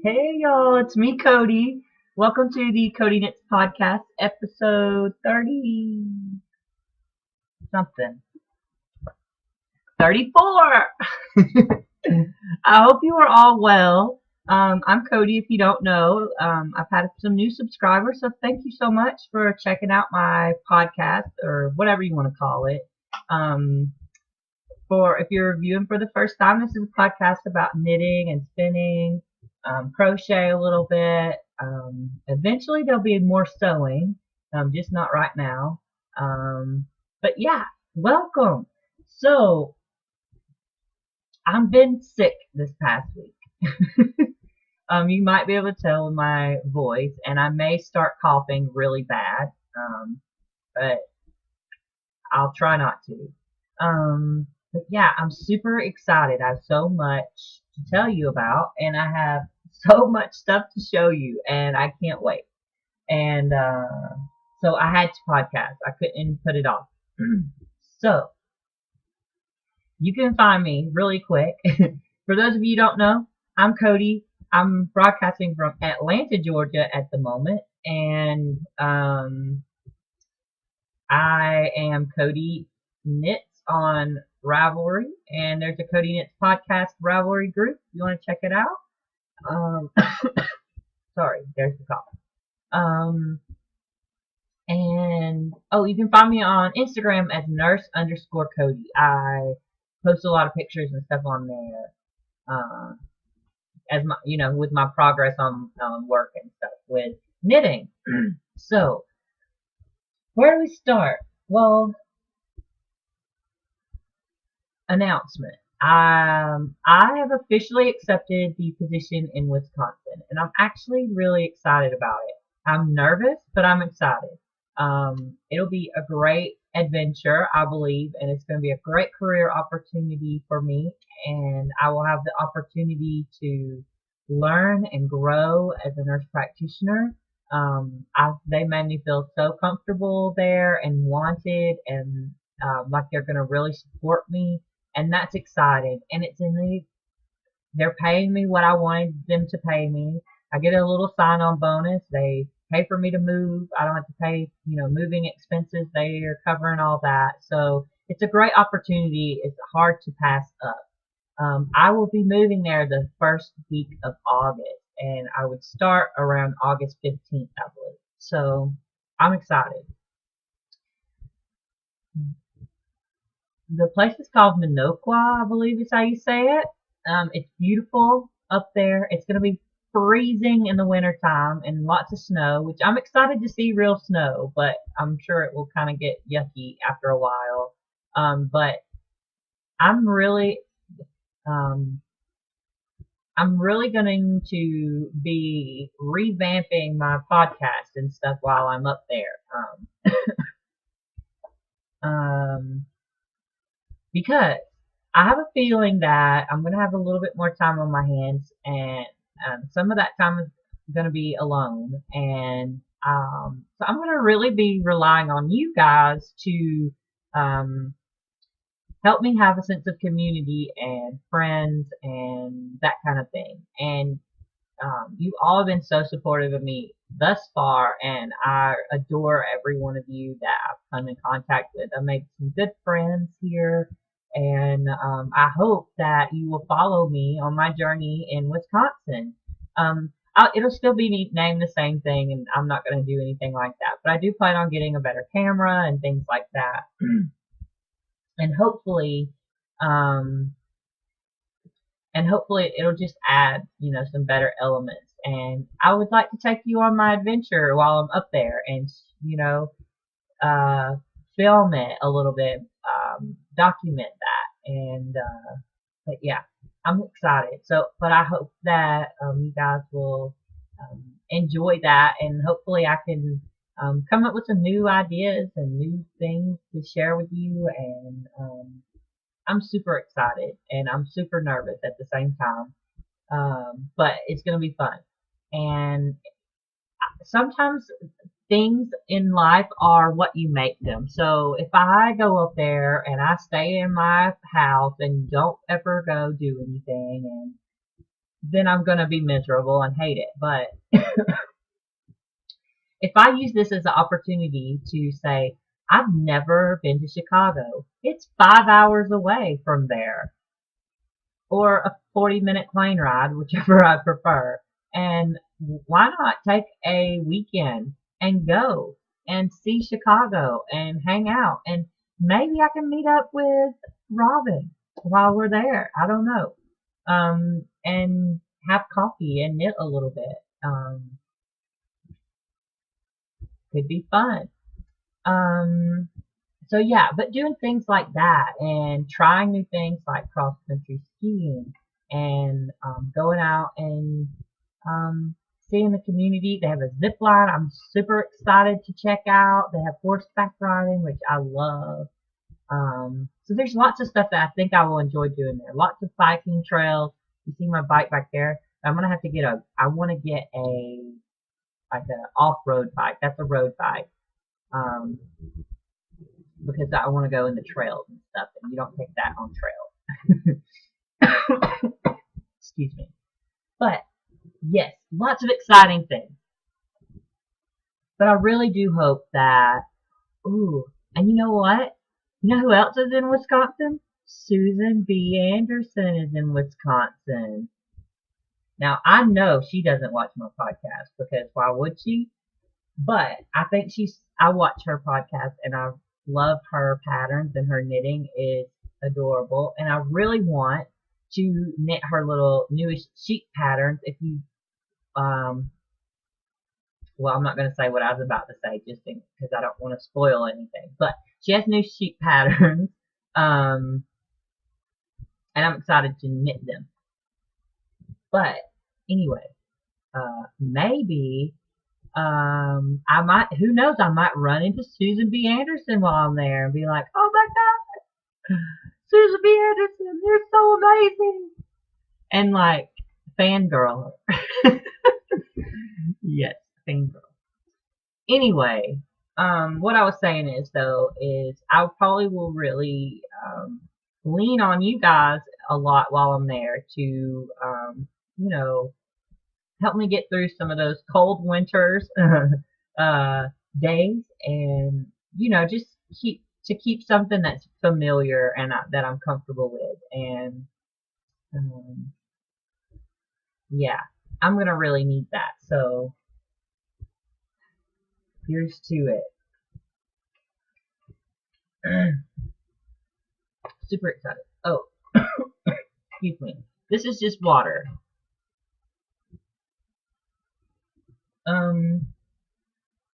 Hey y'all, it's me, Cody. Welcome to the Cody Knits Podcast, episode 30 something. 34! I hope you are all well. I'm Cody, if you don't know. I've had some new subscribers, so thank you so much for checking out my podcast, or whatever you want to call it. Um, for if you're reviewing for the first time, this is a podcast about knitting and spinning, crochet a little bit. Eventually there'll be more sewing, just not right now. But yeah, welcome. So I've been sick this past week. You might be able to tell with my voice, and I may start coughing really bad. But I'll try not to. But yeah, I'm super excited. I have so much to tell you about, and I have so much stuff to show you, and I can't wait. And so I had to podcast. I couldn't put it off. So you can find me really quick. For those of you who don't know, I'm Cody. I'm broadcasting from Atlanta, Georgia at the moment, and I am Cody Knits on Ravelry, and there's a Cody Knits podcast Ravelry group. If you want to check it out. Um, sorry, there's the cough. And oh, you can find me on Instagram as nurse_Cody. I post a lot of pictures and stuff on there, as my, with my progress on work and stuff with knitting. So, where do we start? Well, announcement. I have officially accepted the position in Wisconsin, and I'm actually really excited about it. I'm nervous, but I'm excited. It'll be a great adventure, I believe, and it's going to be a great career opportunity for me, and I will have the opportunity to learn and grow as a nurse practitioner. They made me feel so comfortable there and wanted, and like they're going to really support me, and that's exciting. And they're paying me what I wanted them to pay me. I get a little sign-on bonus. They pay for me to move. I don't have to pay, moving expenses. They are covering all that. So it's a great opportunity. It's hard to pass up. I will be moving there the first week of August, and I would start around August 15th, I believe. So I'm excited. The place is called Minocqua, I believe is how you say it. It's beautiful up there. It's going to be freezing in the wintertime and lots of snow, which I'm excited to see real snow, but I'm sure it will kind of get yucky after a while. But I'm really, um, I'm really going to be revamping my podcast and stuff while I'm up there. Um, because I have a feeling that I'm going to have a little bit more time on my hands, and some of that time is going to be alone. And so I'm going to really be relying on you guys to um, help me have a sense of community and friends and that kind of thing. And you all have been so supportive of me thus far, and I adore every one of you that I've come in contact with. I made some good friends here, and I hope that you will follow me on my journey in Wisconsin. It'll still be named the same thing, and I'm not going to do anything like that. But I do plan on getting a better camera and things like that, and um, hopefully it'll just add, some better elements. And I would like to take you on my adventure while I'm up there, and uh, film it a little bit, document that, and but yeah, I'm excited. So, but I hope that you guys will enjoy that, and hopefully I can come up with some new ideas and new things to share with you. And I'm super excited, and I'm super nervous at the same time. But it's going to be fun. And sometimes things in life are what you make them. So if I go up there and I stay in my house and don't ever go do anything, and then I'm gonna be miserable and hate it. But if I use this as an opportunity to say, I've never been to Chicago. It's 5 hours away from there, or a 40-minute plane ride, whichever I prefer. And why not take a weekend and go and see Chicago and hang out? And maybe I can meet up with Robin while we're there. I don't know. And have coffee and knit a little bit. Could be fun. Um, so yeah, but doing things like that and trying new things like cross country skiing and going out and seeing the community. They have a zip line I'm super excited to check out. They have horseback riding, which I love. So there's lots of stuff that I think I will enjoy doing there. Lots of biking trails. You see my bike back there. I'm gonna have to get I want to get a like an off-road bike. That's a road bike. Um, because I want to go in the trails and stuff, and you don't take that on trails. Excuse me. But yes, lots of exciting things. But I really do hope that. Ooh, and you know what? You know who else is in Wisconsin? Susan B. Anderson is in Wisconsin. Now I know she doesn't watch my podcast because why would she? But I think I watch her podcast and I love her patterns and her knitting is adorable. And I really want to knit her little newish sheep patterns. If you, well, I'm not going to say what I was about to say just because I don't want to spoil anything. But she has new sheep patterns. And I'm excited to knit them. But anyway, maybe I might, who knows, I might run into Susan B. Anderson while I'm there and be like, oh my God, Susan B. Anderson, you're so amazing. And like, fangirl her. Yes, fangirl. Anyway, what I was saying is though, is I probably will really, lean on you guys a lot while I'm there to, you know, help me get through some of those cold winters days, and just keep something that's familiar and that I'm comfortable with, and um, yeah, I'm gonna really need that. So here's to it. Super excited. Oh, excuse me. This is just water.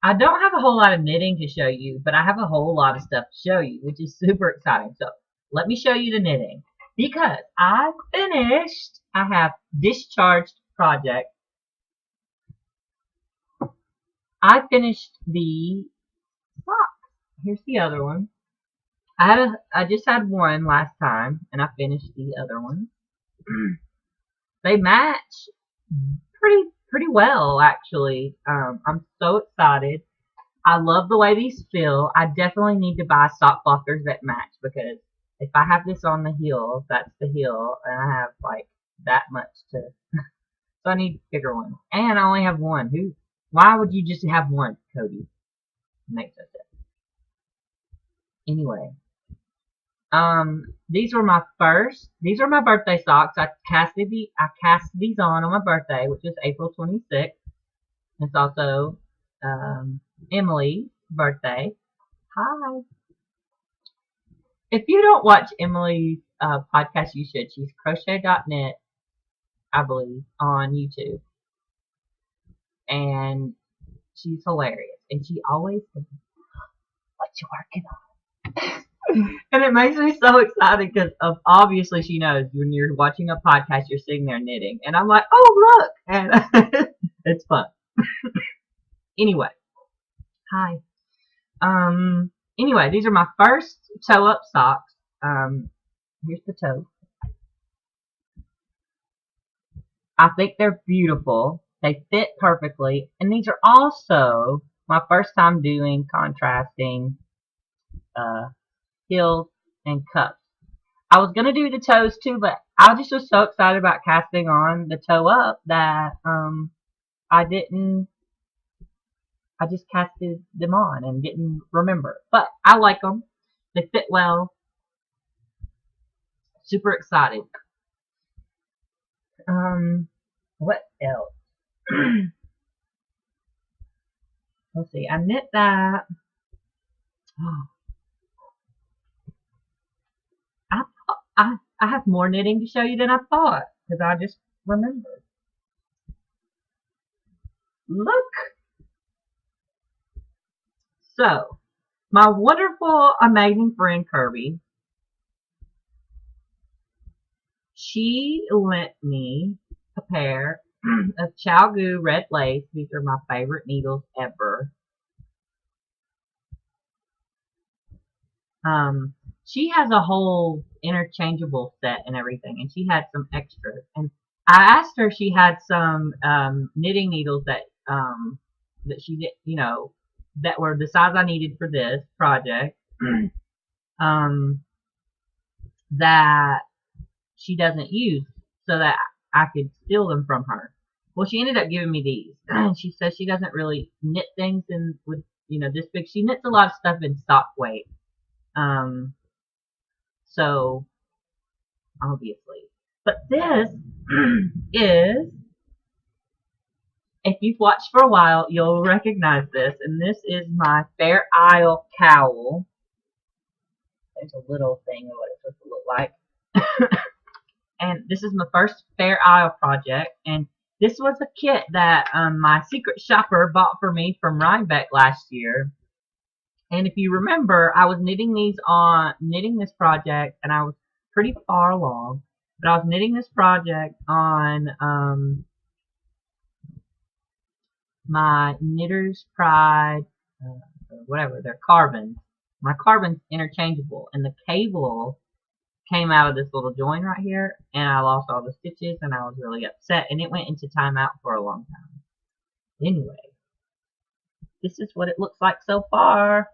I don't have a whole lot of knitting to show you, but I have a whole lot of stuff to show you, which is super exciting. So let me show you the knitting because I have discharged project. I finished the sock. Here's the other one. I just had one last time and I finished the other one. They match pretty well actually. I'm so excited. I love the way these feel. I definitely need to buy sock blockers that match because if I have this on the heel, that's the heel, and I have like that much to. So I need bigger ones, and I only have one. Why would you just have one, Cody? Makes no sense. Anyway, these were my birthday socks. I cast these on my birthday, which is April 26th. It's also Emily's birthday. Hi. If you don't watch Emily's podcast, you should. She's crochet.net, I believe, on YouTube. And she's hilarious. And she always says, what you working on? And it makes me so excited because obviously she knows when you're watching a podcast, you're sitting there knitting. And I'm like, oh, look. And it's fun. Anyway. Hi. Anyway, these are my first toe up socks. Here's the toe. I think they're beautiful. They fit perfectly. And these are also my first time doing contrasting heels and cuffs. I was gonna do the toes too, but I just was so excited about casting on the toe up that I didn't. I just casted them on and didn't remember. But I like them. They fit well. Super excited. What else? Let's see. I knit that. Oh, I have more knitting to show you than I thought because I just remembered. Look. So, my wonderful, amazing friend Kirby, she lent me a pair of Chalgu red lace. These are my favorite needles ever. She has a whole interchangeable set and everything, and she had some extras. And I asked her if she had some knitting needles that she did, that were the size I needed for this project. um, that she doesn't use, so that I could steal them from her. Well, she ended up giving me these. And she says she doesn't really knit things in with this big. She knits a lot of stuff in stock weight. Um, so obviously, but this is, if you've watched for a while, you'll recognize this, and this is my Fair Isle cowl. There's a little thing of what it's supposed to look like. And this is my first Fair Isle project, and this was a kit that my secret shopper bought for me from Rhinebeck last year. And if you remember, I was knitting this project, and I was pretty far along, but I was knitting this project on my Knitter's Pride, whatever, they're carbons. My carbon's interchangeable, and the cable came out of this little join right here, and I lost all the stitches, and I was really upset, and it went into timeout for a long time. Anyway, this is what it looks like so far.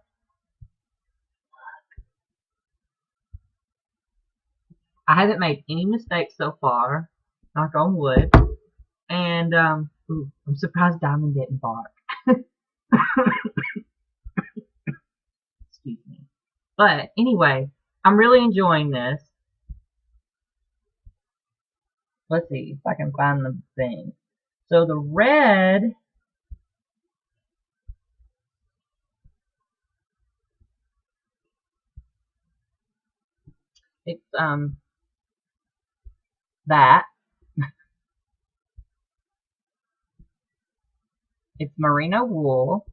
I haven't made any mistakes so far, knock on wood, and ooh, I'm surprised Diamond didn't bark. Excuse me. But anyway, I'm really enjoying this. Let's see if I can find the thing. So the red, it's that. It's merino wool,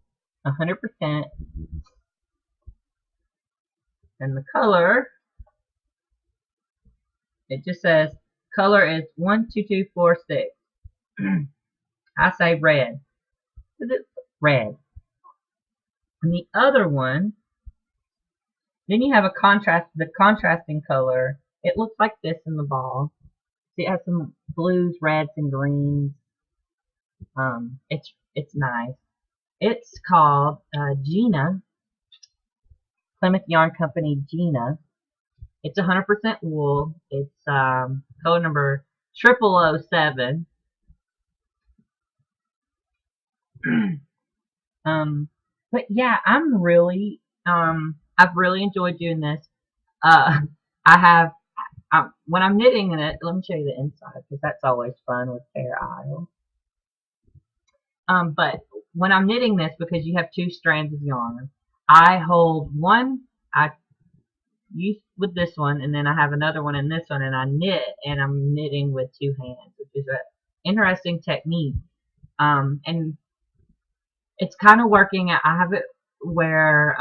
100%, and the color, it just says color is 12246. I say red. It's red. And the other one, then you have the contrasting color. It looks like this in the ball. See, it has some blues, reds, and greens. It's nice. It's called Gina, Plymouth Yarn Company Gina. It's 100% wool. It's code number 0007. But yeah, I've really enjoyed doing this. Uh, I have, when I'm knitting in it, let me show you the inside because that's always fun with Fair Isle. But when I'm knitting this, because you have two strands of yarn, I hold one, I use with this one, and then I have another one in this one, and I knit, and I'm knitting with two hands, which is an interesting technique. And it's kind of working. I have it where,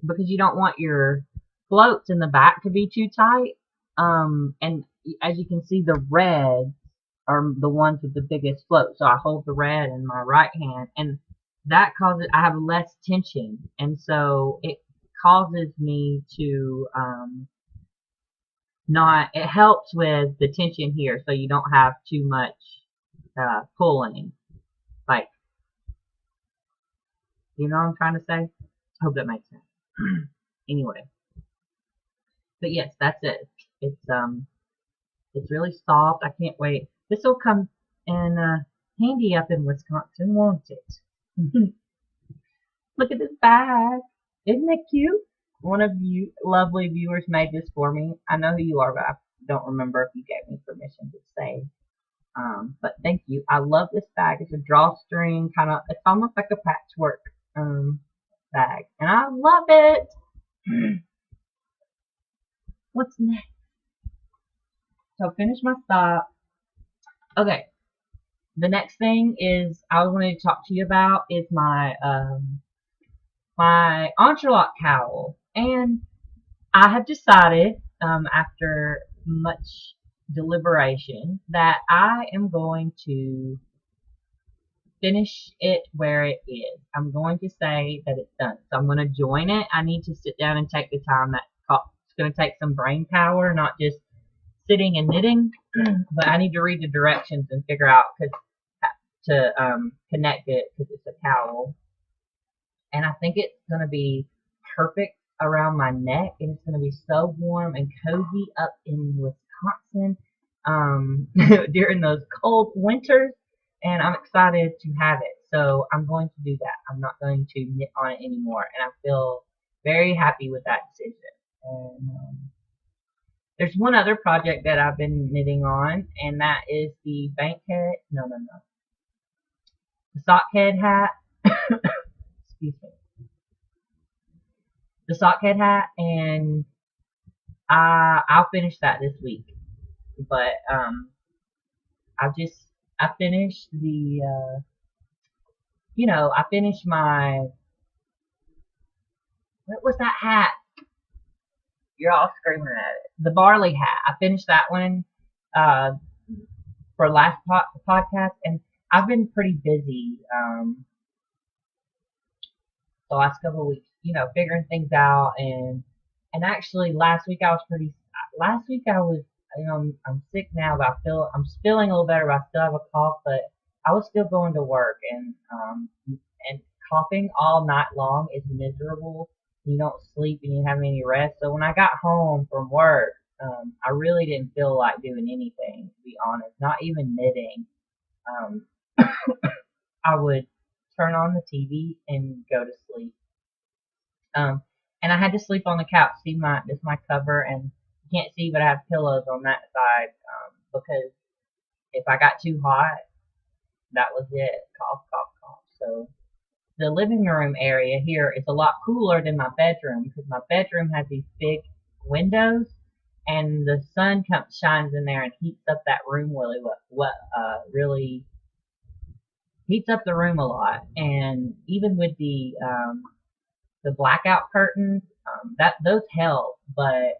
because you don't want your floats in the back to be too tight. And as you can see, the red are the ones with the biggest float. So I hold the red in my right hand, and that causes, I have less tension. And so it causes me to, it helps with the tension here. So you don't have too much, pulling. Like, you know what I'm trying to say? I hope that makes sense. Anyway, But yes, that's it. It's really soft. I can't wait. This will come in handy up in Wisconsin, won't it? Look at this bag. Isn't it cute? One of you lovely viewers made this for me. I know who you are, but I don't remember if you gave me permission to say. But thank you. I love this bag. It's a drawstring kind of. It's almost like a patchwork bag, and I love it. What's next? So finish my stop. Okay. The next thing is I wanted to talk to you about is my entrelac cowl, and I have decided after much deliberation that I am going to finish it where it is. I'm going to say that it's done. So I'm going to join it. I need to sit down and take the time that it's going to take some brain power, not just sitting and knitting, but I need to read the directions and figure out to connect it because it's a cowl. And I think it's going to be perfect around my neck, and it's going to be so warm and cozy up in Wisconsin during those cold winters, and I'm excited to have it. So I'm going to do that. I'm not going to knit on it anymore, and I feel very happy with that decision. And there's one other project that I've been knitting on, and that is the the sock head hat. Excuse me. The sock head hat, and I'll finish that this week. But I finished I finished my, what was that hat? You're all screaming at it. The barley hat. I finished that one for last podcast, and I've been pretty busy the last couple of weeks, figuring things out, and actually last week I was, I'm sick now, but I'm feeling a little better, but I still have a cough, but I was still going to work, and coughing all night long is miserable. You don't sleep and you have any rest. So when I got home from work, I really didn't feel like doing anything, to be honest, not even knitting. Um, I would turn on the TV and go to sleep. Um, and I had to sleep on the couch. See this is my cover, and you can't see, but I have pillows on that side because if I got too hot, that was it. Cough, cough, cough. So the living room area here is a lot cooler than my bedroom because my bedroom has these big windows, and the sun shines in there and heats up that room really heats up the room a lot. And even with the blackout curtains, those help, but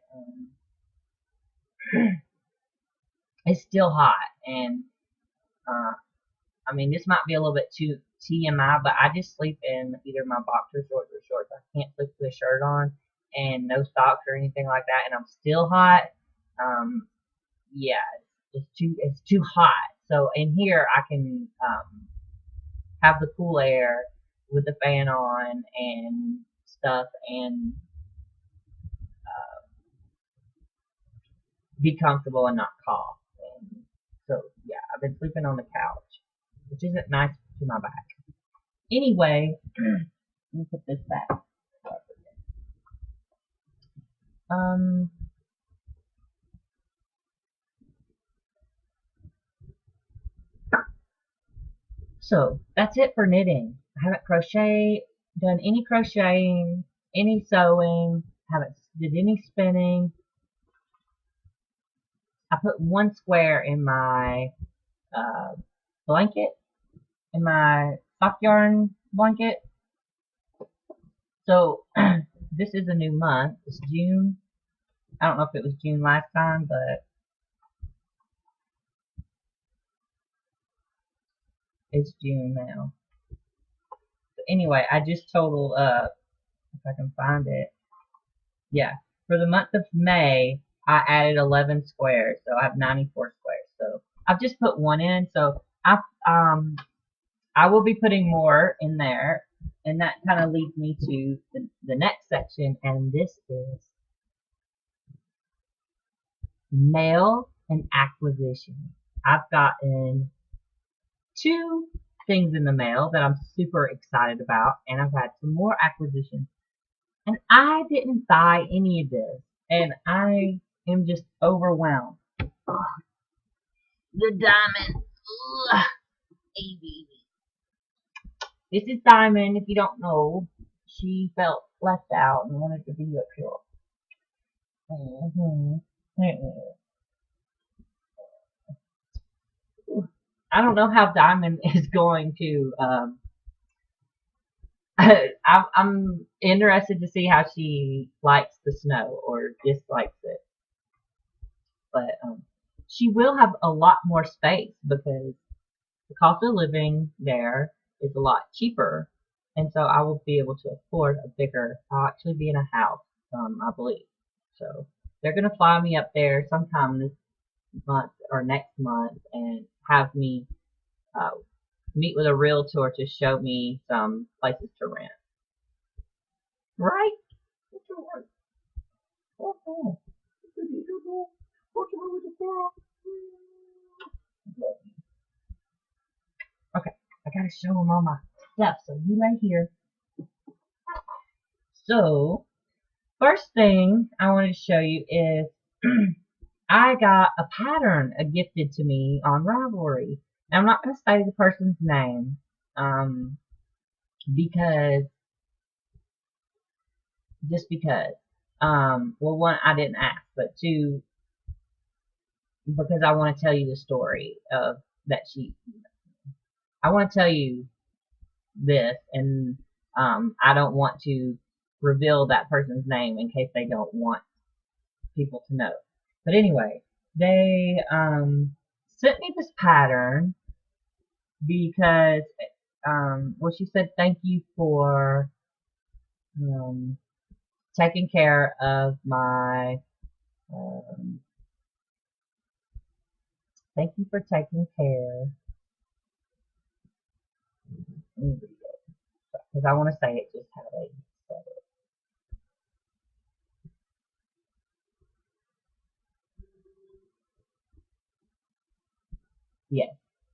it's still hot. And I mean, this might be a little bit too TMI, but I just sleep in either my boxer shorts or shorts. I can't sleep with a shirt on and no socks or anything like that, and I'm still hot. Yeah, it's too hot. So in here I can have the cool air with the fan on and stuff, and be comfortable and not cough. And so yeah, I've been sleeping on the couch, which isn't nice to my back. Anyway, let me put this back. So that's it for knitting. I haven't done any crocheting, any sewing, haven't did any spinning. I put one square in my blanket, in my sock yarn blanket. So this is a new month. It's June. I don't know if it was June last time, but it's June now. So anyway, I just totaled up, if I can find it. Yeah, for the month of May, I added 11 squares, so I have 94 squares. So I've just put one in, so I will be putting more in there, and that kind of leads me to the next section, and this is mail and acquisition. I've gotten 2 things in the mail that I'm super excited about, and I've had some more acquisitions. And I didn't buy any of this, and I am just overwhelmed. The diamond. Ugh, baby. This is Diamond. If you don't know, she felt left out and wanted to be up here. I don't know how Diamond is going to. I'm interested to see how she likes the snow or dislikes it. But she will have a lot more space because the cost of living there is a lot cheaper, and so I will be able to afford a bigger. I'll actually be in a house, I believe. So they're gonna fly me up there sometime this month or next month and have me uh, meet with a realtor to show me some places to rent. Right? Okay, I gotta show them all my stuff. So you lay here. So first thing I want to show you is I got a pattern gifted to me on Ravelry. Now, I'm not going to say the person's name um, because, just because. Well, one, I didn't ask, but 2, because I want to tell you the story of that she. I want to tell you this, and I don't want to reveal that person's name in case they don't want people to know. But anyway, they sent me this pattern because well, she said thank you for um, taking care of my thank you for taking care because I want to say it just how they said it. Yes.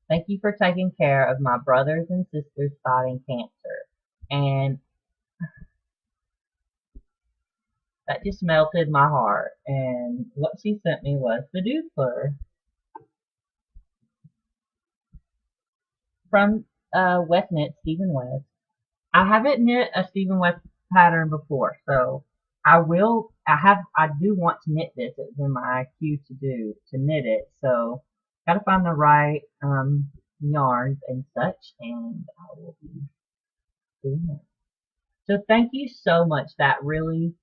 Thank you for taking care of my brothers and sisters fighting cancer. And that just melted my heart. And what she sent me was the doodler from West Knit, Stephen West. I haven't knit a Stephen West pattern before, so I will. I do want to knit this. It's in my queue to knit it. So gotta find the right yarns and such, and I will be doing it. So thank you so much. That really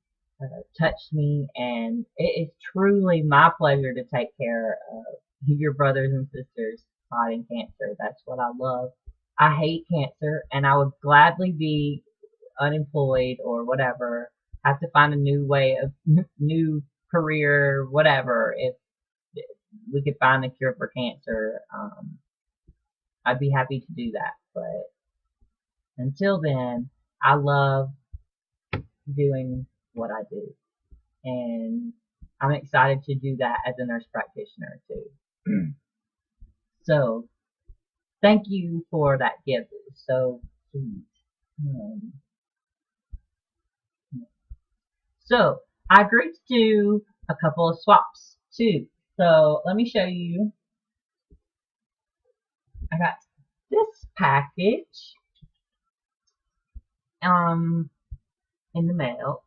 touched me, and it is truly my pleasure to take care of your brothers and sisters fighting cancer. That's what I love. I hate cancer, and I would gladly be unemployed or whatever, have to find a new way of new career, whatever. If we could find a cure for cancer, I'd be happy to do that. But until then, I love doing what I do, and I'm excited to do that as a nurse practitioner too. So thank you for that gift. It was so sweet. Um, So I agreed to do a couple of swaps too. So let me show you. I got this package um in the mail.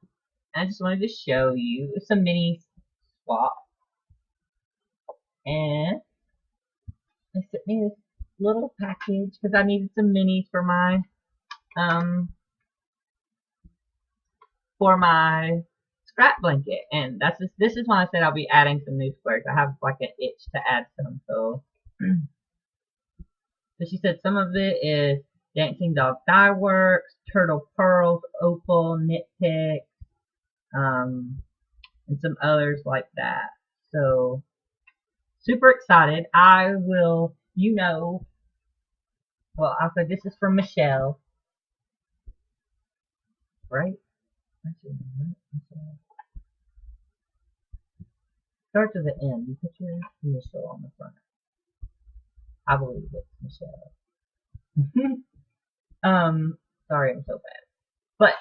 I just wanted to show you some mini swap, and they sent me this little package because I needed some minis um for my scrap blanket, and this is when I said I'll be adding some new squares. I have like an itch to add some, so so she said some of it is Dancing Dog Dye Works, Turtle Pearls, Opal, Knit Pick, and some others like that. So super excited. I will, well, I said this is from Michelle, right? Starts with an M. You put your initial on the front. I believe it's Michelle. Sorry, I'm so bad. But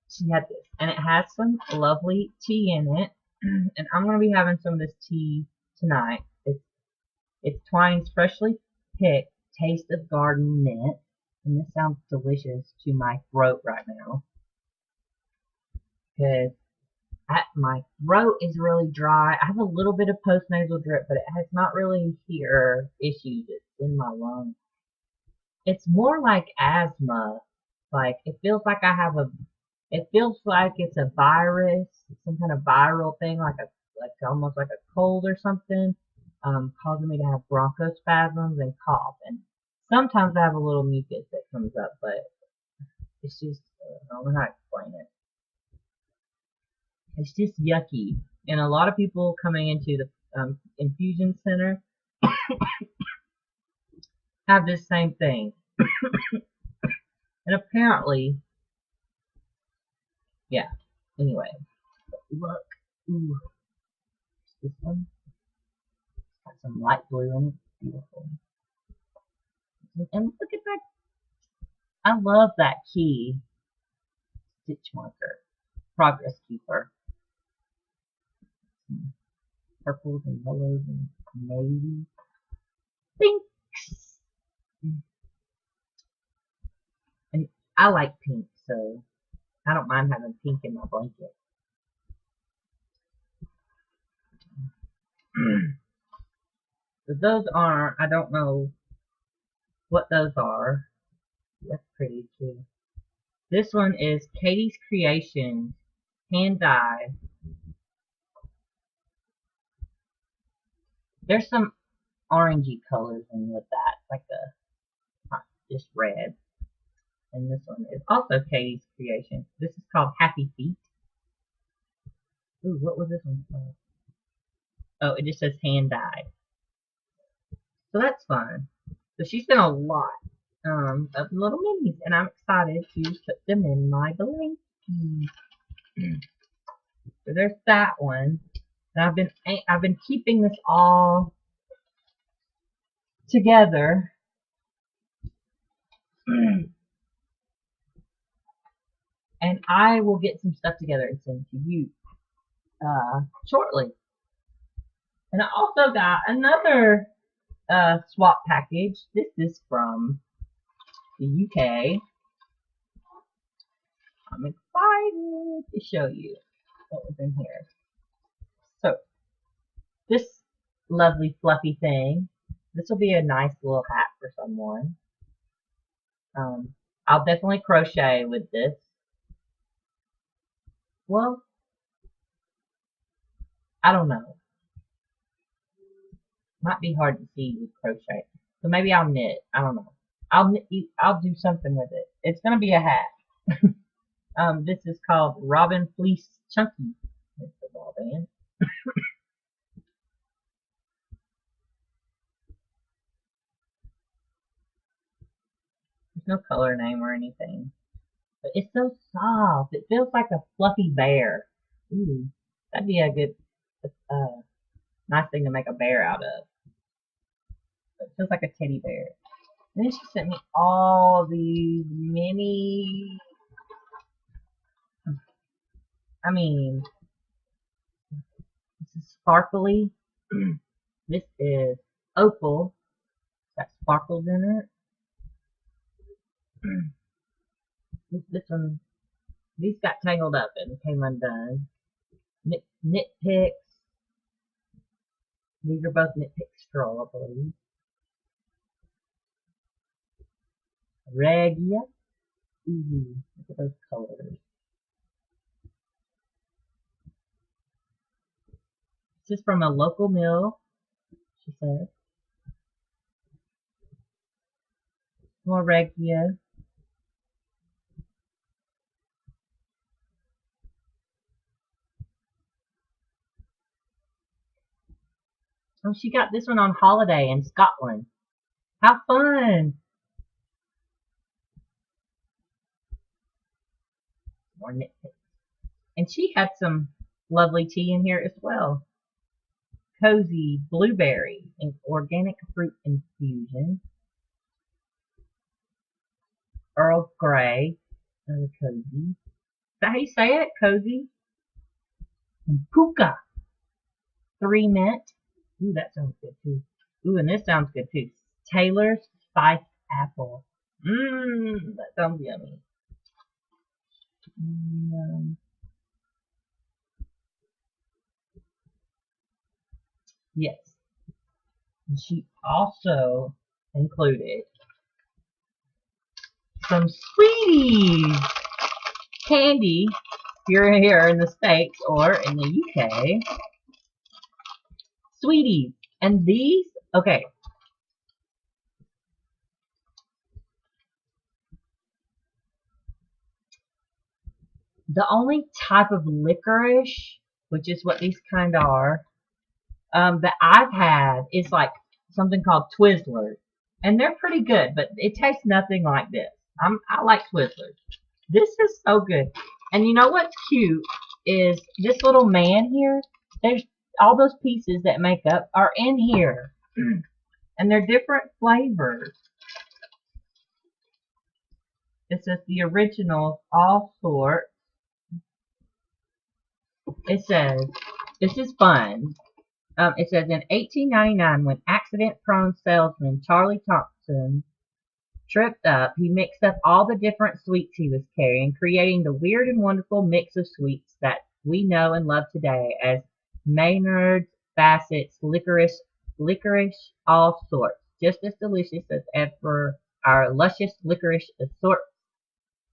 she had this, and it has some lovely tea in it. And I'm gonna be having some of this tea tonight. It's Twine's freshly picked taste of garden mint, and this sounds delicious to my throat right now because my throat is really dry. I have a little bit of postnasal drip, but it has not really here issues. It's in my lungs. It's more like asthma. Like it feels like I have a. It feels like it's a virus, some kind of viral thing, like almost like a cold or something, causing me to have bronchospasms and cough. And sometimes I have a little mucus that comes up, but it's just I don't know how to explain it. It's just yucky. And a lot of people coming into the infusion center have this same thing. And apparently, yeah. Anyway, look. Ooh, this one got some light blue in it. Beautiful. And look at that. I love that key. Stitch marker. Progress keeper. Purples and yellows and navy. Pinks. And I like pink, so I don't mind having pink in my blanket. So those are, I don't know what those are. That's pretty too. This one is Katie's Creations, hand dyed. There's some orangey colors in with that, like not just red. And this one is also Katie's Creation. This is called Happy Feet. Ooh, what was this one called? Oh, it just says hand dyed. So that's fun. So she sent a lot of little minis, and I'm excited to put them in my blankie. So there's that one. And I've been keeping this all together. And I will get some stuff together and send to you shortly. And I also got another swap package. This is from the UK. I'm excited to show you what was in here. So, this lovely fluffy thing, this will be a nice little hat for someone. I'll definitely crochet with this. Well, I don't know. Might be hard to see with crochet. So maybe I'll knit. I don't know. I'll do something with it. It's gonna be a hat. This is called Robin Fleece Chunky. It's the ball band. There's no color name or anything. But it's so soft. It feels like a fluffy bear. Ooh, that'd be a good, nice thing to make a bear out of. It feels like a teddy bear. And then she sent me all these mini. I mean, this is sparkly. This is opal. Got sparkles in it. This one, these got tangled up and came undone. Knit picks. These are both knit pick straw, I believe. Regia. Ooh, look at those colors. This is from a local mill, she said. More Regia. Oh, she got this one on holiday in Scotland. How fun! More knit picks. And she had some lovely tea in here as well. Cozy blueberry and organic fruit infusion. Earl Grey. Another cozy. Is that how you say it? Cozy. And puka. 3 mint. Ooh, that sounds good too. Ooh, and this sounds good too. Taylor's spiced apple. Mmm, that sounds yummy. Mm, yes. And she also included some sweeties. Candy, if you're here in the States or in the UK. Sweeties. And these, okay. The only type of licorice, which is what these kind are, that I've had is like something called Twizzlers. And they're pretty good, but it tastes nothing like this. I like Twizzlers. This is so good. And you know what's cute is this little man here. There's all those pieces that make up are in here. And they're different flavors. It says the original, all sorts. It says, this is fun. It says in 1899, when accident-prone salesman Charlie Thompson tripped up, he mixed up all the different sweets he was carrying, creating the weird and wonderful mix of sweets that we know and love today as Maynard's, Bassett's, licorice, all sorts. Just as delicious as ever, our luscious licorice assortment.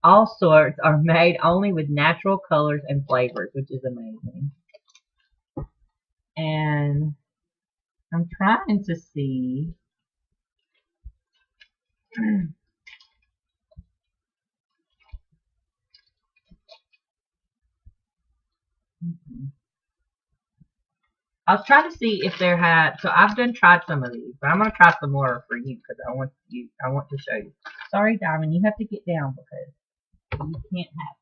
All sorts are made only with natural colors and flavors, which is amazing. And I'm trying to see. I was trying to see if there had. So I've tried some of these, but I'm gonna try some more for you because I want to show you. Sorry, Diamond, you have to get down because you can't have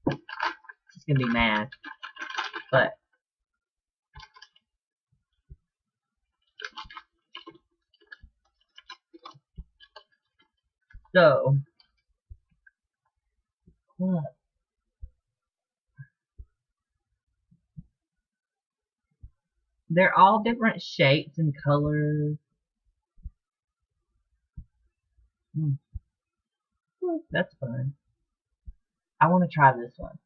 that. She's gonna be mad, but so look. They're all different shapes and colors. Mm. That's fun. I want to try this one.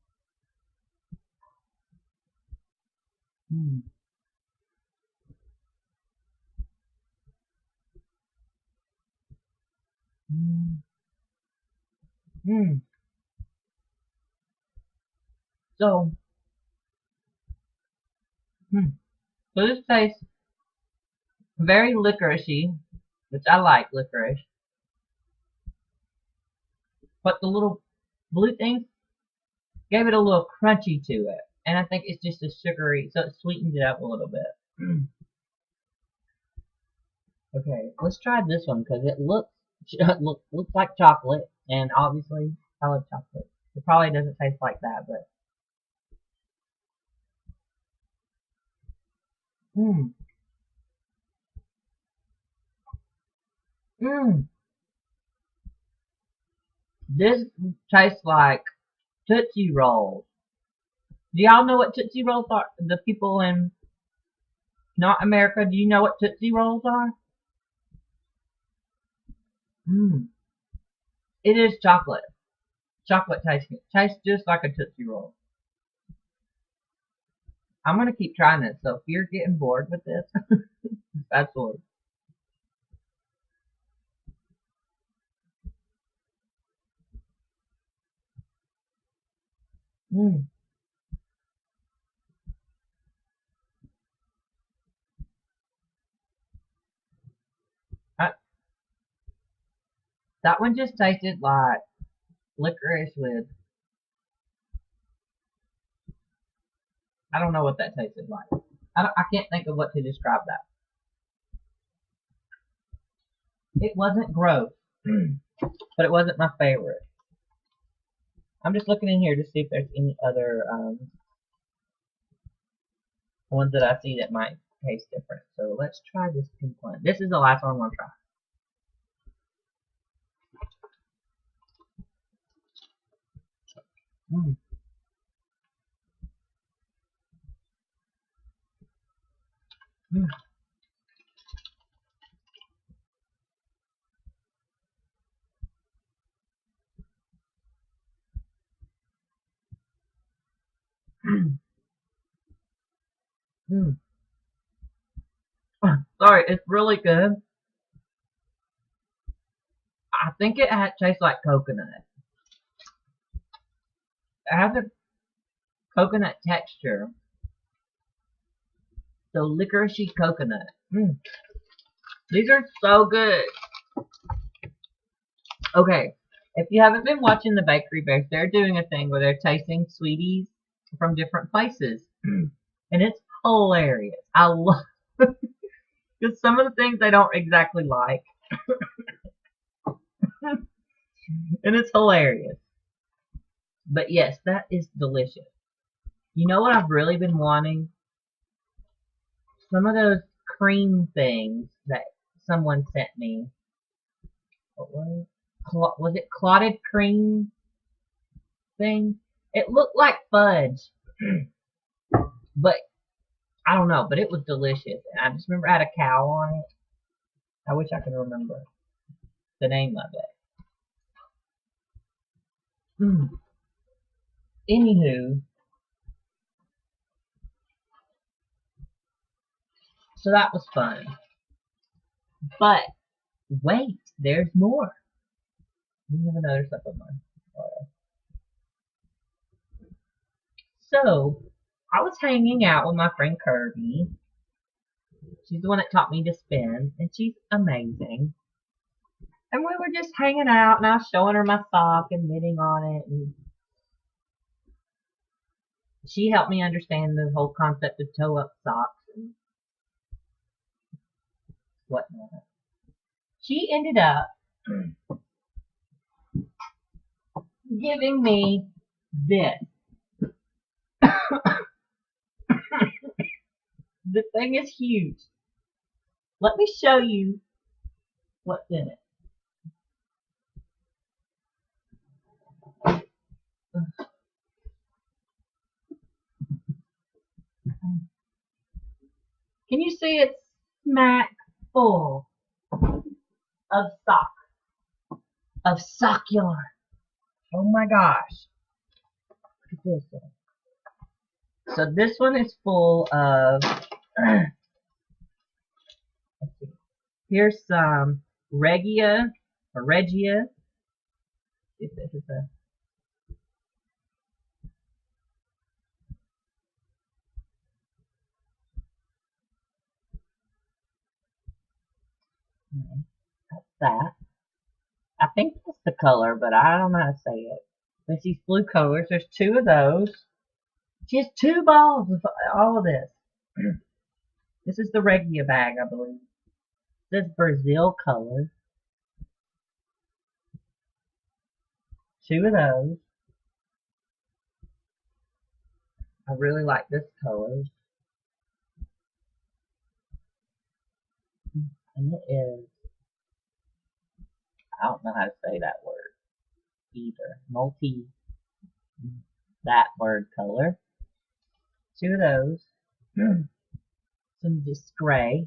Mm. Mm. Mm. So, so this tastes very licoricey, which I like licorice. But the little blue things gave it a little crunchy to it. And I think it's just a sugary, so it sweetens it up a little bit. Okay, let's try this one because it looks like chocolate, and obviously I love chocolate. It probably doesn't taste like that, but mmm, mmm. This tastes like Tootsie Rolls. Do y'all know what Tootsie Rolls are? The people in not America, do you know what Tootsie Rolls are? Mmm. It is chocolate. Chocolate tasting. Tastes just like a Tootsie Roll. I'm gonna keep trying this. So if you're getting bored with this, absolutely. Mm. That, that one just tasted like licorice with. I don't know what that tasted like. I can't think of what to describe that. It wasn't gross, but it wasn't my favorite. I'm just looking in here to see if there's any other ones that I see that might taste different. So let's try this pink one. This is the last one I'm going to try. Mm. Mm. Mm. Sorry, it's really good. I think it tastes like coconut. It has a coconut texture. So licoricey coconut. Mm. These are so good. Okay, if you haven't been watching the Bakery Bears, they're doing a thing where they're tasting sweeties from different places. And it's hilarious. I love because some of the things they don't exactly like. And it's hilarious. But yes, that is delicious. You know what I've really been wanting? Some of those cream things that someone sent me. What was it? Was it clotted cream thing? It looked like fudge, but I don't know. But it was delicious, and I just remember it had a cow on it. I wish I could remember the name of it. Mm. Anywho, so that was fun. But wait, there's more. We have another stuff of mine. So I was hanging out with my friend Kirby. She's the one that taught me to spin, and she's amazing. And we were just hanging out, and I was showing her my sock and knitting on it, and she helped me understand the whole concept of toe-up socks and whatnot. She ended up giving me this. The thing is huge. Let me show you what's in it. Can you see it's smack full of sock, of sock yarn? Oh my gosh. Look at this one. So this one is full of, let's see, here's some Regia, or Regia. If this is a, that's that. I think that's the color, but I don't know how to say it. There's these blue colors. There's two of those. She has two balls of all of this. This is the Regia bag, I believe. This Brazil color. Two of those. I really like this color. And it is, I don't know how to say that word either. Multi, that word color. Two of those. Some just gray.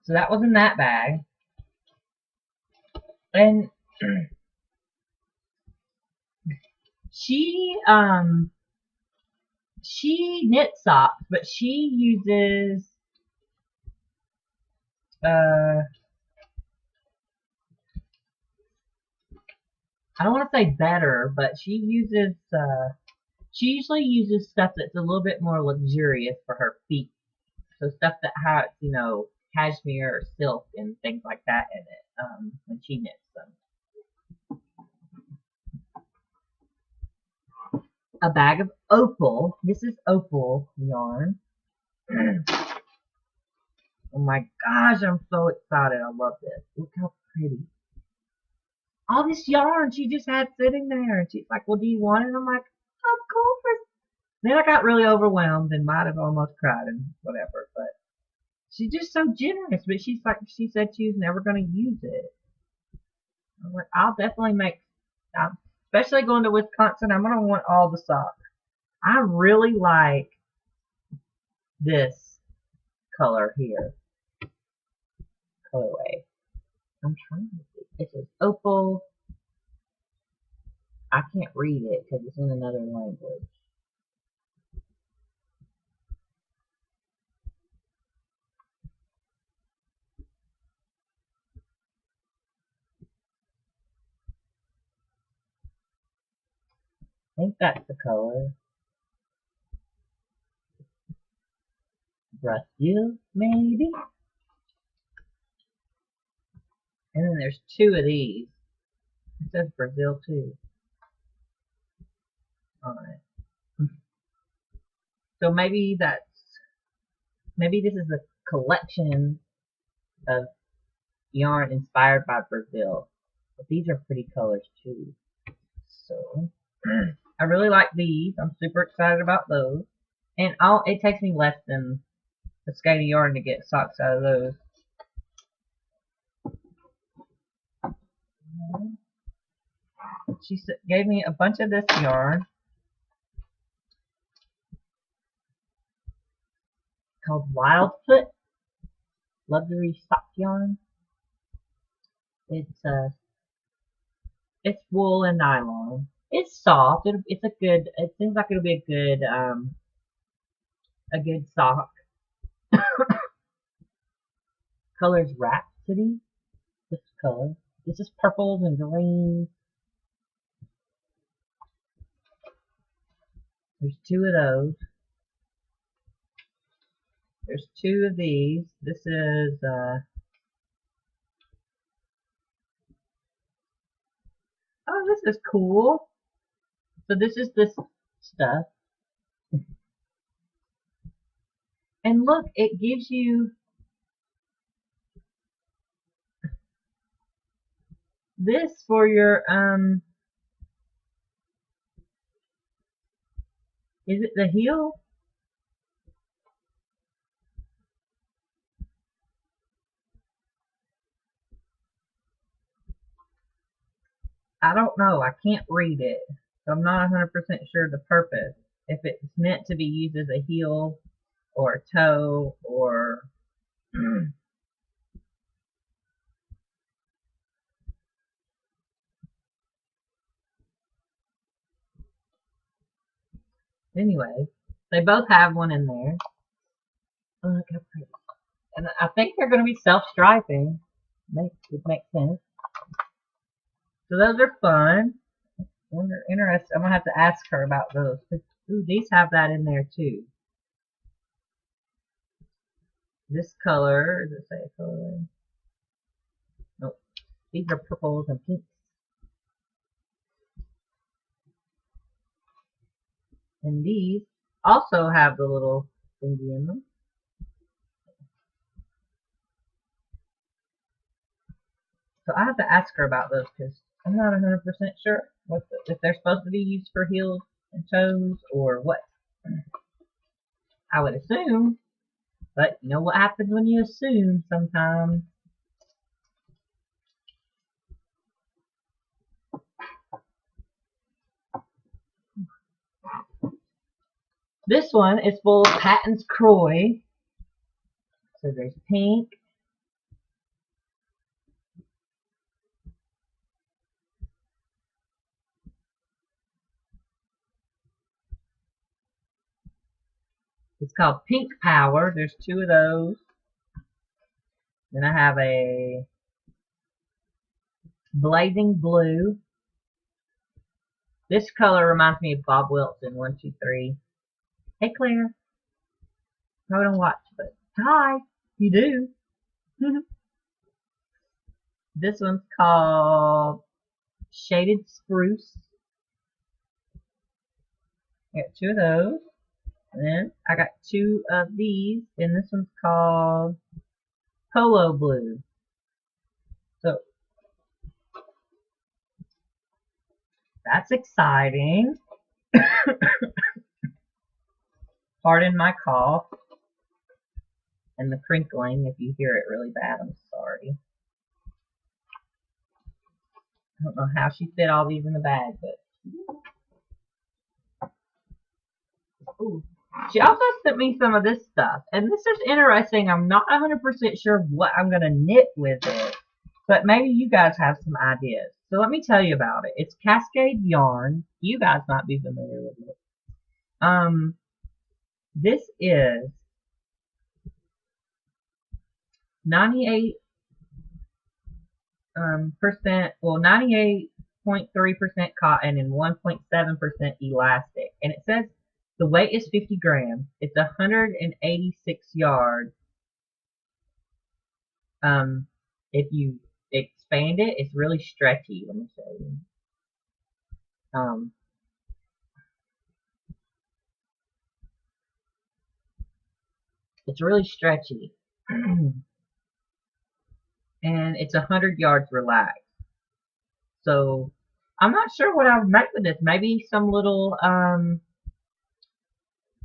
So that was in that bag. And she knits socks, but she uses I don't want to say better, but she usually uses stuff that's a little bit more luxurious for her feet. So stuff that has, cashmere or silk and things like that in it, when she knits them. A bag of opal. This is opal yarn. Oh my gosh, I'm so excited. I love this. Look how pretty. all this yarn she just had sitting there. And she's like, well, do you want it? And I'm like, of course. Then I got really overwhelmed and might have almost cried and whatever. But she's just so generous. But she's like, she said she was never going to use it. I'm like, I'll definitely make, especially going to Wisconsin, I'm going to want all the socks. I really like this color here, colorway. I'm trying to see. It says opal. I can't read it because it's in another language. I think that's the color. Brazil, maybe? And then there's two of these. It says Brazil too. Alright. So maybe this is a collection of yarn inspired by Brazil. But these are pretty colors too. So I really like these. I'm super excited about those. And it takes me less than a skein of yarn to get socks out of those. She gave me a bunch of this yarn called Wildfoot Luxury Sock Yarn. It's wool and nylon. It's soft. It seems like it'll be a good sock. Colors Rhapsody. This color. This is purples and greens. There's two of those. There's two of these. This is oh, this is cool. So this is this stuff. And look, it gives you this for your is it the heel? I don't know. I can't read it. So I'm not 100% sure the purpose. If it's meant to be used as a heel or a toe or anyway, they both have one in there. Oh, look how pretty. And I think they're going to be self-striping. It makes sense. So those are fun. Interesting. I'm going to have to ask her about those. Ooh, these have that in there too. This color, does it say a color? Nope. These are purples and pinks. And these also have the little thingy in them. So I have to ask her about those because I'm not 100% sure if they're supposed to be used for heels and toes or what. I would assume, but you know what happens when you assume sometimes. This one is full of Patton's Croy. So there's pink. It's called Pink Power. There's two of those. Then I have a Blazing Blue. This color reminds me of Bob Wilson, 123. Hey Claire. I don't watch, but hi. You do. This one's called Shaded Spruce. I got two of those. And then I got two of these, and this one's called Polo Blue. So That's exciting. Pardon my cough and the crinkling if you hear it really bad. I'm sorry. I don't know how she fit all these in the bag, but ooh. She also sent me some of this stuff, and this is interesting. I'm not 100% sure what I'm gonna knit with it, but maybe you guys have some ideas. So let me tell you about it. It's Cascade yarn. You guys might be familiar with it. This is 98 percent, well, 98.3% cotton and 1.7% elastic, and it says the weight is 50 grams. It's 186 yards. If you expand it, it's really stretchy. Let me show you. It's really stretchy, and it's 100 yards relaxed. So I'm not sure what I would make with this. Maybe some little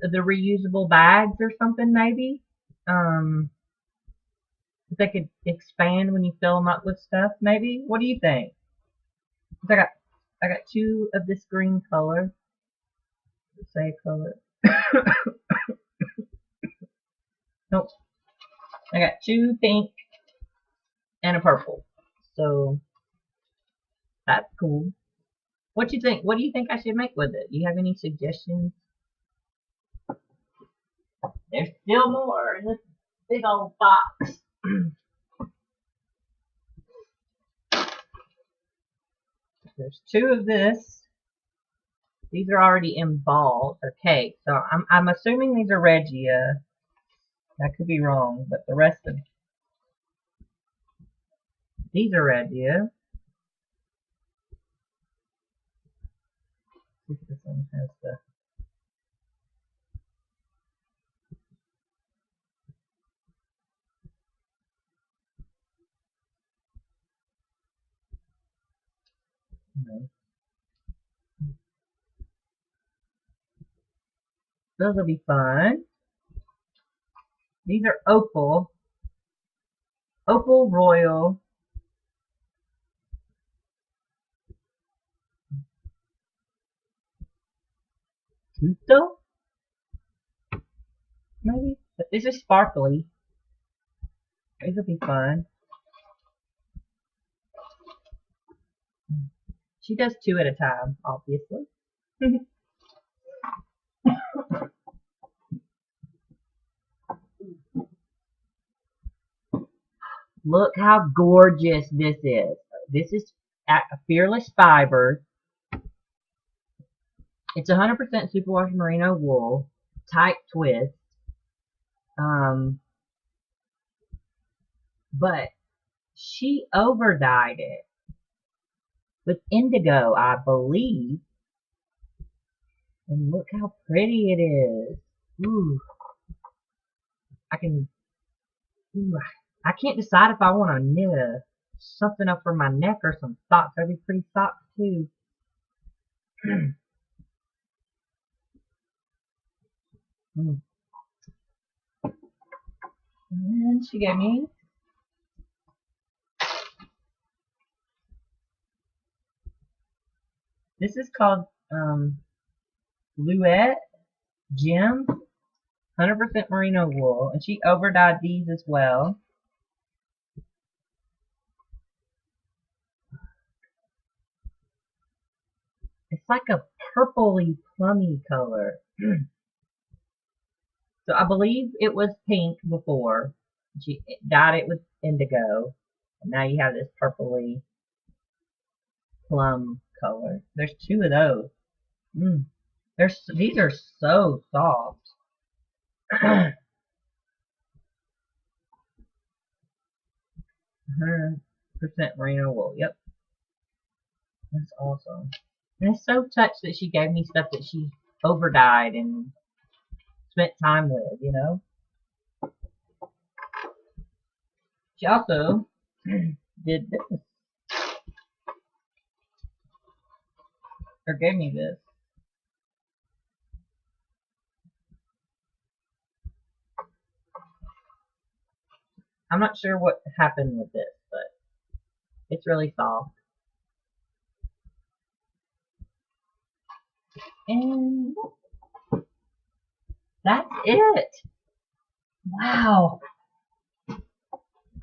the reusable bags or something. Maybe they could expand when you fill them up with stuff. Maybe. What do you think? I got two of this green color. Say color. Nope. I got two pink and a purple. So that's cool. What you think? What do you think I should make with it? Do you have any suggestions? There's still more in this big old box. There's two of this. These are already in balls or cake, so I'm assuming these are Regia. I could be wrong, but the rest of these are Regia. This one has the those will be fun. These are Opal Royal. Tuto? Maybe? But these are sparkly. These will be fun. She does two at a time, obviously. Look how gorgeous this is. This is Fearless Fibers. It's 100% superwash merino wool, tight twist. But she over dyed it with indigo, I believe. And look how pretty it is. Ooh. Ooh, I can't decide if I want to knit something up for my neck or some socks. That'd be pretty socks too. And she gave me this is called Luette Gems, 100% merino wool, and she over dyed these as well. It's like a purpley plummy color. So I believe it was pink before. She dyed it with indigo. And now you have this purpley plum color. There's two of those. These are so soft. 100% merino wool. Yep. That's awesome. And it's so touched that she gave me stuff that she over dyed and spent time with, you know. She also did this. or gave me this. I'm not sure what happened with this, but it's really soft. And that's it. Wow.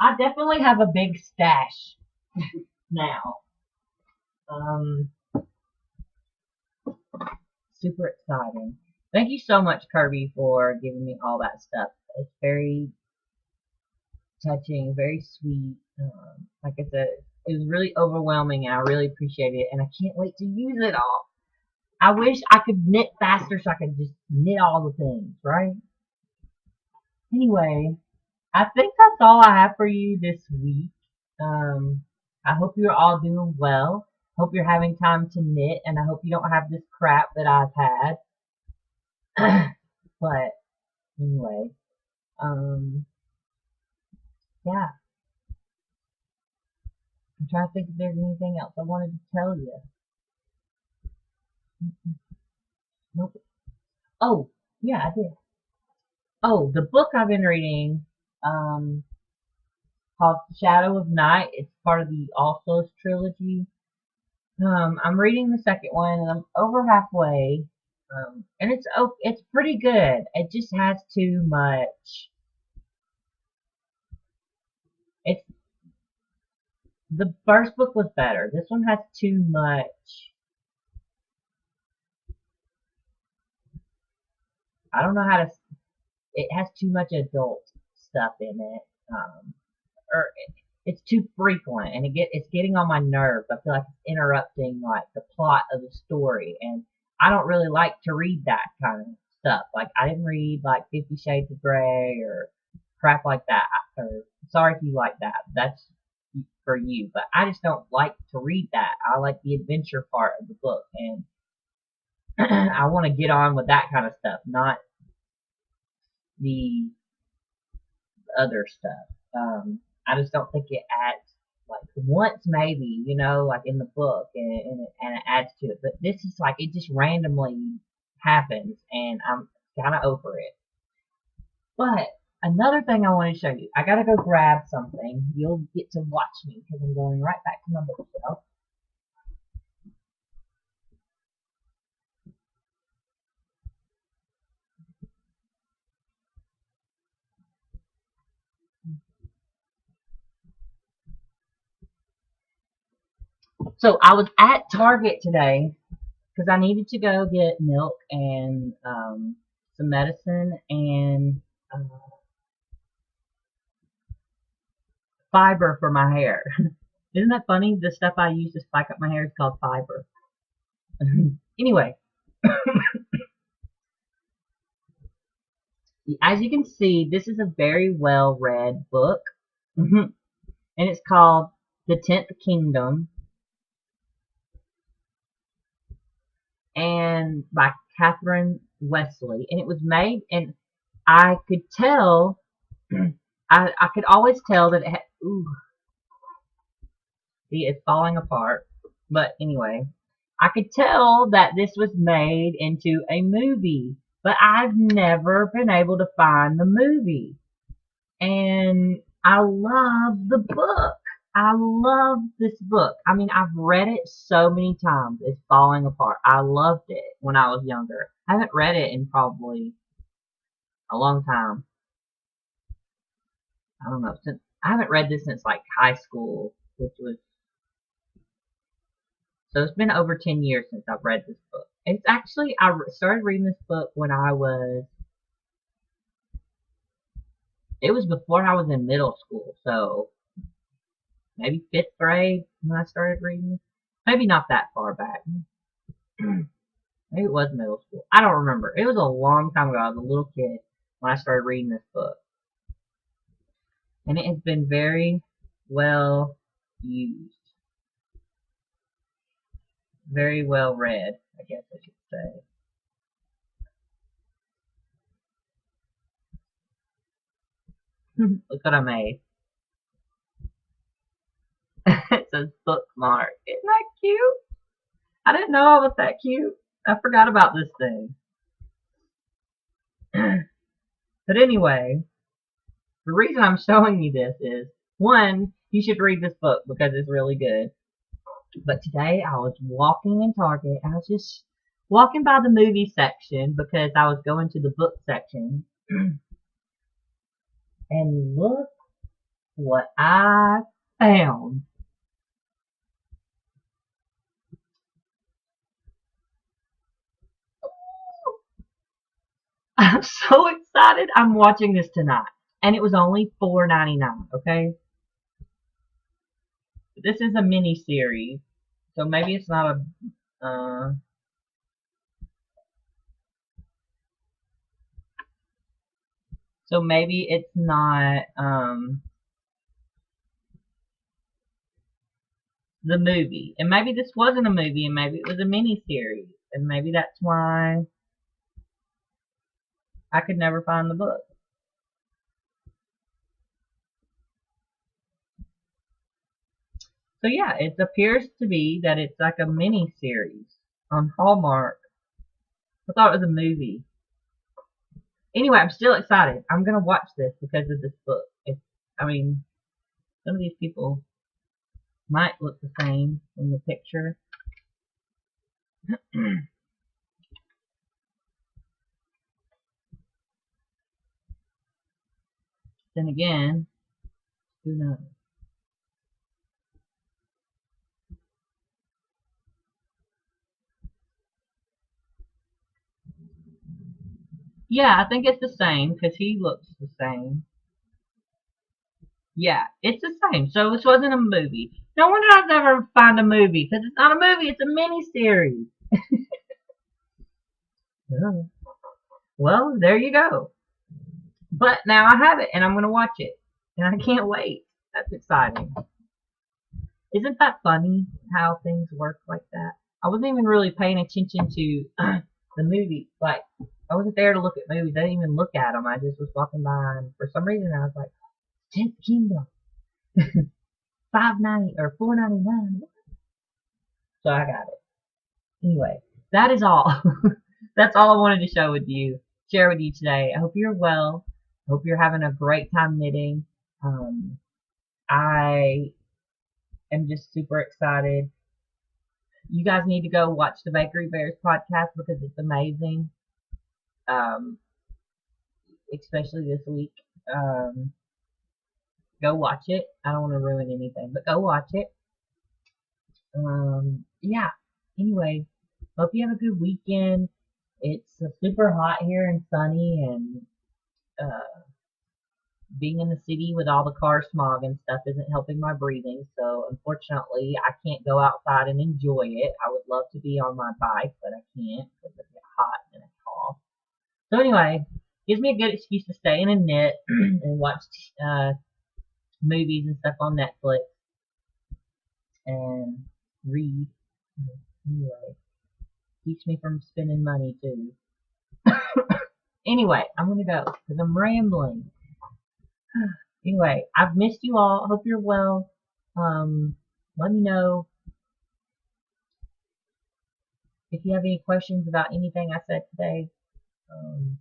I definitely have a big stash now. Um, Super exciting. Thank you so much, Kirby, for giving me all that stuff. It's very touching, very sweet. Like I said, it was really overwhelming, and I really appreciate it. And I can't wait to use it all. I wish I could knit faster so I could just knit all the things, right? Anyway, I think that's all I have for you this week. Um, I hope you're all doing well. Hope you're having time to knit, and I hope you don't have this crap that I've had. But anyway, um, yeah, I'm trying to think if there's anything else I wanted to tell you. Nope. Oh, yeah, I did. Oh, the book I've been reading, um, called Shadow of Night. It's part of the All Souls trilogy. I'm reading the second one, and I'm over halfway. And it's pretty good. It just has too much. It's the first book was better. This one has too much. I don't know how to. It has too much adult stuff in it. Or it's too frequent, and it's getting on my nerves. I feel like it's interrupting like the plot of the story, and I don't really like to read that kind of stuff. Like I didn't read like 50 Shades of Grey or crap like that. Or sorry if you like that. That's for you, but I just don't like to read that. I like the adventure part of the book, and I want to get on with that kind of stuff, not the other stuff. I just don't think it adds like once maybe, like in the book, and it adds to it. But this is like it just randomly happens, and I'm kind of over it. But another thing I want to show you, I gotta go grab something. You'll get to watch me because I'm going right back to my bookshelf. So I was at Target today because I needed to go get milk and some medicine and uh, fiber for my hair. Isn't that funny? The stuff I use to spike up my hair is called fiber. Anyway, as you can see, this is a very well read book. And it's called The Tenth Kingdom, and by Catherine Wesley. And it was made, and I could tell, I could always tell that it had, ooh, see, it's falling apart. But anyway, I could tell that this was made into a movie, but I've never been able to find the movie. And I love the book. I love this book. I mean, I've read it so many times. It's falling apart. I loved it when I was younger. I haven't read it in probably a long time. I don't know. I haven't read this since like high school, which was so it's been over 10 years since I've read this book. It's actually I started reading this book when it was before I was in middle school, so maybe fifth grade when I started reading. Maybe not that far back. Maybe it was middle school. I don't remember. It was a long time ago. I was a little kid when I started reading this book. And it has been very well used. Very well read, I guess I should say. Look what I made. It says bookmark. Isn't that cute? I didn't know I was that cute. I forgot about this thing. But anyway, the reason I'm showing you this is one, you should read this book because it's really good. But today I was walking in Target. I was just walking by the movie section because I was going to the book section. And look what I found. I'm so excited. I'm watching this tonight. And it was only $4.99, okay? This is a mini series. So maybe it's not a so maybe it's not the movie. And maybe this wasn't a movie and maybe it was a mini series. And maybe that's why I could never find the book. So yeah, it appears to be that it's like a mini series on Hallmark. I thought it was a movie. Anyway, I'm still excited. I'm gonna watch this because of this book. I mean, some of these people might look the same in the picture. Then again, who knows? Yeah, I think it's the same because he looks the same. Yeah, it's the same. So this wasn't a movie. No wonder I never find a movie because it's not a movie. It's a mini series. Oh, well, there you go. But now I have it and I'm gonna watch it, and I can't wait. That's exciting. Isn't that funny how things work like that? I wasn't even really paying attention to the movie. Like, I wasn't there to look at movies. I didn't even look at them. I just was walking by, and for some reason, I was like, "Tenth Kingdom, 5.90 or 4.99." So I got it. Anyway, that is all. That's all I wanted to share with you today. I hope you're well. I hope you're having a great time knitting. Um, I am just super excited. You guys need to go watch the Bakery Bears podcast because it's amazing. Um, especially this week. Um, go watch it. I don't want to ruin anything, but go watch it. Yeah. Anyway, hope you have a good weekend. It's super hot here and sunny, and being in the city with all the car smog and stuff isn't helping my breathing. So unfortunately, I can't go outside and enjoy it. I would love to be on my bike, but I can't because I get hot and I cough. So anyway, gives me a good excuse to stay in and knit and watch uh, movies and stuff on Netflix and read. Anyway, keeps me from spending money too. Anyway, I'm gonna go because I'm rambling. Anyway, I've missed you all. Hope you're well. Let me know if you have any questions about anything I said today. Um,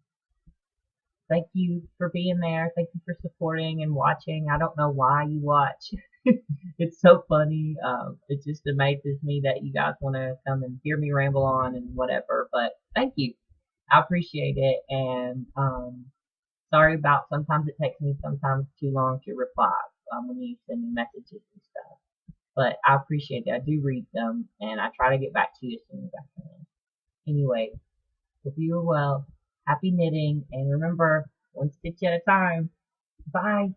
thank you for being there. Thank you for supporting and watching. I don't know why you watch. It's so funny. It just amazes me that you guys want to come and hear me ramble on and whatever. But thank you. I appreciate it. And sorry about sometimes it takes me sometimes too long to reply when you send me messages and stuff. But I appreciate it. I do read them and I try to get back to you as soon as I can. Anyway, hope you are well. Happy knitting and remember, one stitch at a time. Bye.